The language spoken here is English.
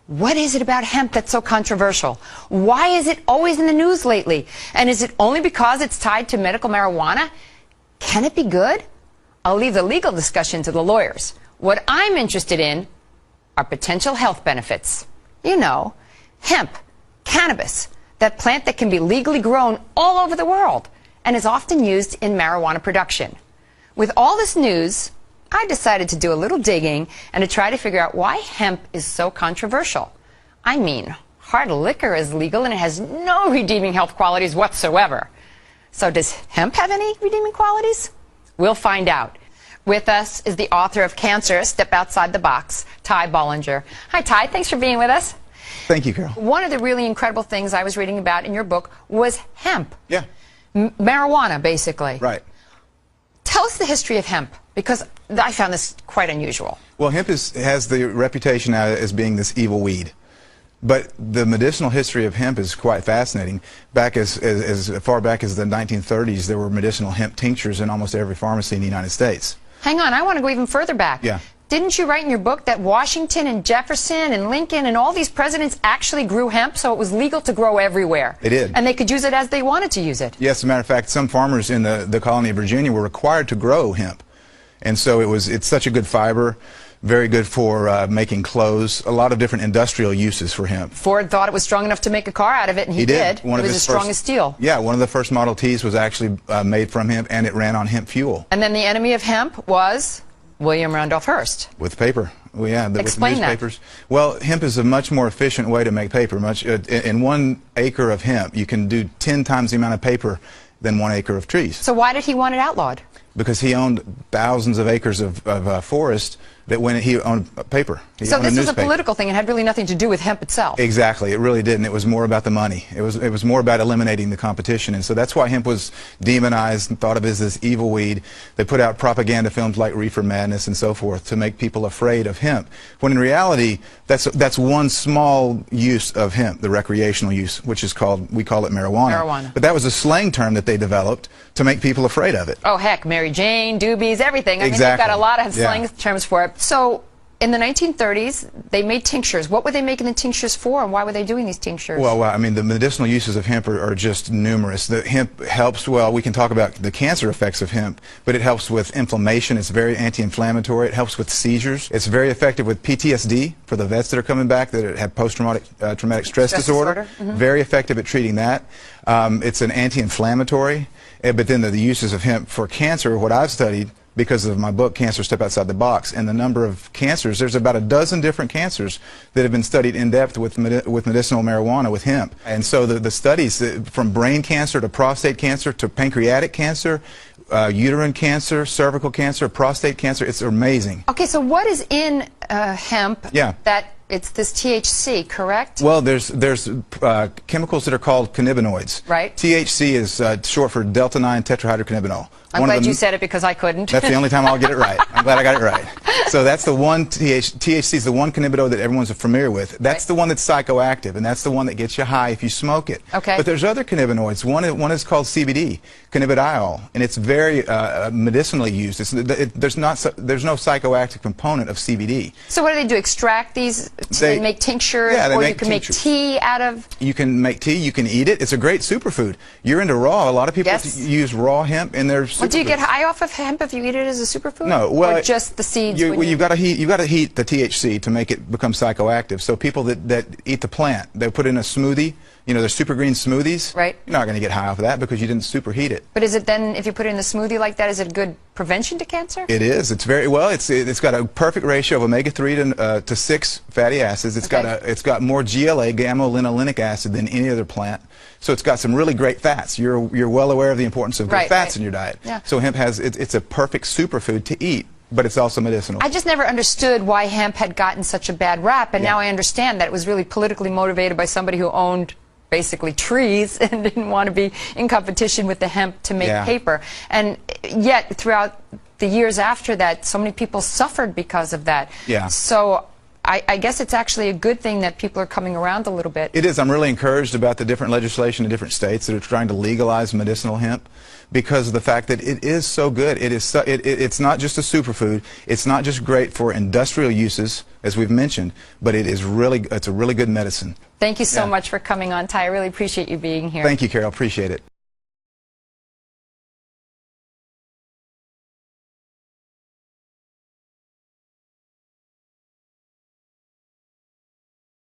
What is it about hemp that's so controversial? Why is it always in the news lately? And is it only because it's tied to medical marijuana? Can it be good? I'll leave the legal discussion to the lawyers. What I'm interested in are potential health benefits. You know, hemp, cannabis, that plant that can be legally grown all over the world and is often used in marijuana production. With all this news, I decided to do a little digging and to try to figure out why hemp is so controversial. I mean, hard liquor is legal and it has no redeeming health qualities whatsoever. So does hemp have any redeeming qualities? We'll find out. With us is the author of Cancer, Step Outside the Box, Ty Bollinger. Hi, Ty. Thanks for being with us. Thank you, Carol. One of the really incredible things I was reading about in your book was hemp. Yeah. Marijuana, basically. Right. Tell us the history of hemp, because I found this quite unusual. Well, hemp has the reputation now as being this evil weed. But the medicinal history of hemp is quite fascinating. Back as far back as the 1930s, there were medicinal hemp tinctures in almost every pharmacy in the United States. Hang on, I want to go even further back. Yeah. Didn't you write in your book that Washington and Jefferson and Lincoln and all these presidents actually grew hemp, so it was legal to grow everywhere? They did. And they could use it as they wanted to use it? Yes, as a matter of fact, some farmers in the colony of Virginia were required to grow hemp. And so it's such a good fiber, very good for making clothes, a lot of different industrial uses for hemp. Ford thought it was strong enough to make a car out of it, and he did. It was as strong as steel. Yeah, one of the first Model Ts was actually made from hemp, and it ran on hemp fuel. And then the enemy of hemp was William Randolph Hearst. With paper. Well, yeah, Explain with newspapers. Well, hemp is a much more efficient way to make paper. In 1 acre of hemp, you can do 10 times the amount of paper than 1 acre of trees. So why did he want it outlawed? Because he owned thousands of acres of forest that when he owned paper. So this was a political thing. It had really nothing to do with hemp itself. Exactly. It really didn't. It was more about the money. It was more about eliminating the competition. And so that's why hemp was demonized and thought of as this evil weed. They put out propaganda films like Reefer Madness and so forth to make people afraid of hemp. When in reality, that's one small use of hemp, the recreational use, which is we call it marijuana. But that was a slang term that they developed to make people afraid of it. Oh, heck, Mary Jane, doobies, everything. I mean, Exactly. you've got a lot of slang terms for it. So in the 1930s, they made tinctures. What were they making the tinctures for, and why were they doing these tinctures? Well, I mean, the medicinal uses of hemp are just numerous. The hemp helps, well, we can talk about the cancer effects of hemp, but it helps with inflammation. It's very anti-inflammatory. It helps with seizures. It's very effective with PTSD for the vets that are coming back that have post-traumatic traumatic stress disorder. Mm-hmm. Very effective at treating that. It's an anti-inflammatory. But then the uses of hemp for cancer, what I've studied, because of my book, Cancer, Step Outside the Box, and the number of cancers, there's about a dozen different cancers that have been studied in depth with medicinal marijuana, with hemp. And so the studies, from brain cancer to prostate cancer to pancreatic cancer, uterine cancer, cervical cancer, prostate cancer, it's amazing. Okay, so what is in hemp that it's this THC, correct? Well, there's chemicals that are called cannabinoids. Right. THC is short for delta-9 tetrahydrocannabinol. I'm glad you said it because I couldn't. That's the only time I'll get it right. I'm glad I got it right. So that's the one, THC is the one cannabinoid that everyone's familiar with. That's the one that's psychoactive, and that's the one that gets you high if you smoke it. Okay. But there's other cannabinoids. One is called CBD, cannabidiol, and it's very medicinally used. There's no psychoactive component of CBD. So what do? Extract these and make tinctures, or you can make tea out of? You can make tea, you can eat it. It's a great superfood. You're into raw. A lot of people use raw hemp in their superfoods. Well, do you get high off of hemp if you eat it as a superfood? No, well, or just the seeds. You've got to heat the THC to make it become psychoactive. So people that eat the plant, they put in a smoothie. You know, there's super green smoothies. Right. You're not going to get high off of that because you didn't superheat it. But is it then, if you put it in a smoothie like that, is it good prevention to cancer? It is. It's very well. It's got a perfect ratio of omega-3 to 6 fatty acids. It's got more GLA, gamma-linolenic acid, than any other plant. So it's got some really great fats. You're well aware of the importance of good fats in your diet. Yeah. So hemp it's a perfect superfood to eat. But it's also medicinal. I just never understood why hemp had gotten such a bad rap, and now I understand that it was really politically motivated by somebody who owned basically trees and didn't want to be in competition with the hemp to make paper. And yet, throughout the years after that, so many people suffered because of that. Yeah. So I guess it's actually a good thing that people are coming around a little bit. It is. I'm really encouraged about the different legislation in different states that are trying to legalize medicinal hemp because of the fact that it is so good. It is it's not just a superfood. It's not just great for industrial uses, as we've mentioned, but it's a really good medicine. Thank you so much for coming on, Ty. I really appreciate you being here. Thank you, Carol. Appreciate it.